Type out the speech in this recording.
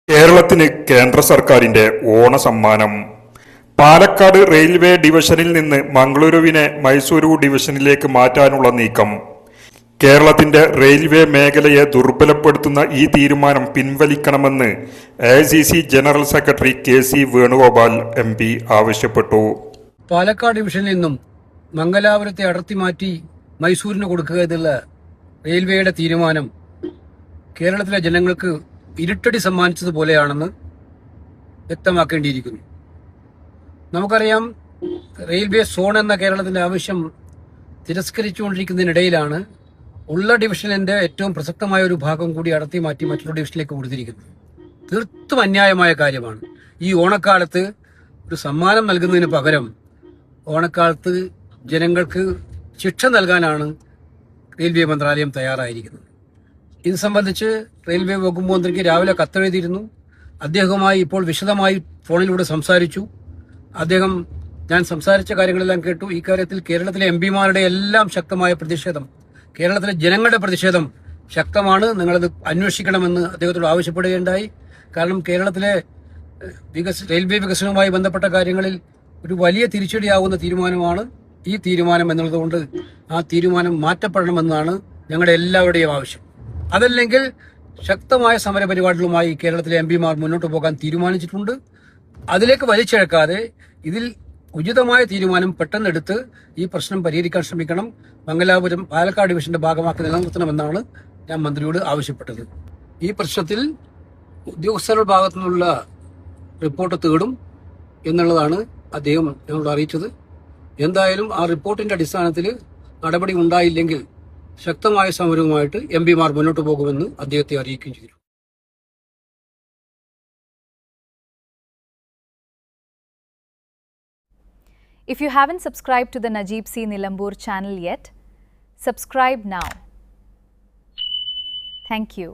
കേരളത്തിന് കേന്ദ്ര സർക്കാരിന്റെ ഓണസമ്മാനം. പാലക്കാട് റെയിൽവേ ഡിവിഷനിൽ നിന്ന് മംഗളൂരുവിനെ മൈസൂരു ഡിവിഷനിലേക്ക് മാറ്റാനുള്ള നീക്കം. കേരളത്തിന്റെ റെയിൽവേ മേഖലയെ ദുർബലപ്പെടുത്തുന്ന ഈ തീരുമാനം പിൻവലിക്കണമെന്ന് AICC general secretary KC Venugopal MP ആവശ്യപ്പെട്ടു. പാലക്കാട് ഡിവിഷനിൽ നിന്നും മംഗലാപുരത്തെ അടർത്തി മാറ്റി മൈസൂരിന് കൊടുക്കുക എന്നുള്ള റെയിൽവേയുടെ തീരുമാനം കേരളത്തിലെ ജനങ്ങൾക്ക് ഇരുട്ടടി സമ്മാനിച്ചതുപോലെയാണെന്ന് വ്യക്തമാക്കേണ്ടിയിരിക്കുന്നു. നമുക്കറിയാം, റെയിൽവേ സോൺ എന്ന കേരളത്തിന്റെ ആവശ്യം തിരസ്കരിച്ചുകൊണ്ടിരിക്കുന്നതിനിടയിലാണ് ഉള്ള ഡിവിഷനിന്റെ ഏറ്റവും പ്രസക്തമായ ഒരു ഭാഗം കൂടി അടർത്തി മാറ്റി മറ്റൊരു ഡിവിഷനിലേക്ക് കൊടുത്തിരിക്കുന്നത്. തീർത്തും അന്യായമായ കാര്യമാണ്. ഈ ഓണക്കാലത്ത് ഒരു സമ്മാനം നൽകുന്നതിന് പകരം ഓണക്കാലത്ത് ജനങ്ങൾക്ക് ശിക്ഷ നൽകാനാണ് റെയിൽവേ മന്ത്രാലയം തയ്യാറായിരിക്കുന്നത്. ഇത് സംബന്ധിച്ച് റെയിൽവേ വകുപ്പ് മന്ത്രിക്ക് രാവിലെ കത്തെഴുതിയിരുന്നു. അദ്ദേഹവുമായി ഇപ്പോൾ വിശദമായി ഫോണിലൂടെ സംസാരിച്ചു. അദ്ദേഹം ഞാൻ സംസാരിച്ച കാര്യങ്ങളെല്ലാം കേട്ടു. ഇക്കാര്യത്തിൽ കേരളത്തിലെ MPമാരുടെ എല്ലാം ശക്തമായ പ്രതിഷേധം, കേരളത്തിലെ ജനങ്ങളുടെ പ്രതിഷേധം ശക്തമാണ്. നിങ്ങളത് അന്വേഷിക്കണമെന്ന് അദ്ദേഹത്തോട് ആവശ്യപ്പെടുകയുണ്ടായി. കാരണം കേരളത്തിലെ റെയിൽവേ വികസനവുമായി ബന്ധപ്പെട്ട കാര്യങ്ങളിൽ ഒരു വലിയ തിരിച്ചടിയാവുന്ന തീരുമാനമാണ് ഈ തീരുമാനം എന്നുള്ളതുകൊണ്ട് ആ തീരുമാനം മാറ്റപ്പെടണമെന്നാണ് ഞങ്ങളുടെ എല്ലാവരുടെയും ആവശ്യം. അതല്ലെങ്കിൽ ശക്തമായ സമരപരിപാടികളുമായി കേരളത്തിലെ MPമാർ മുന്നോട്ട് പോകാൻ തീരുമാനിച്ചിട്ടുണ്ട്. അതിലേക്ക് വലിച്ചിഴക്കാതെ ഇതിൽ ഉചിതമായ തീരുമാനം പെട്ടെന്നെടുത്ത് ഈ പ്രശ്നം പരിഹരിക്കാൻ ശ്രമിക്കണം. മംഗലാപുരം പാലക്കാട് ഡിവിഷന്റെ ഭാഗമാക്കി നിലനിർത്തണമെന്നാണ് ഞാൻ മന്ത്രിയോട് ആവശ്യപ്പെട്ടത്. ഈ പ്രശ്നത്തിൽ ഉദ്യോഗസ്ഥരുടെ ഭാഗത്തു നിന്നുള്ള റിപ്പോർട്ട് തേടും എന്നുള്ളതാണ് അദ്ദേഹം ഞങ്ങളോട് അറിയിച്ചത്. എന്തായാലും ആ റിപ്പോർട്ടിന്റെ അടിസ്ഥാനത്തിൽ നടപടി ഉണ്ടായില്ലെങ്കിൽ ശക്തമായ സമരവുമായിട്ട് MPമാർ മുന്നോട്ട് പോകുമെന്ന് അദ്ദേഹത്തെ അറിയിക്കുകയും ചെയ്തു. If you haven't subscribed to the Najeeb C. Nilambur channel yet, subscribe now. Thank you.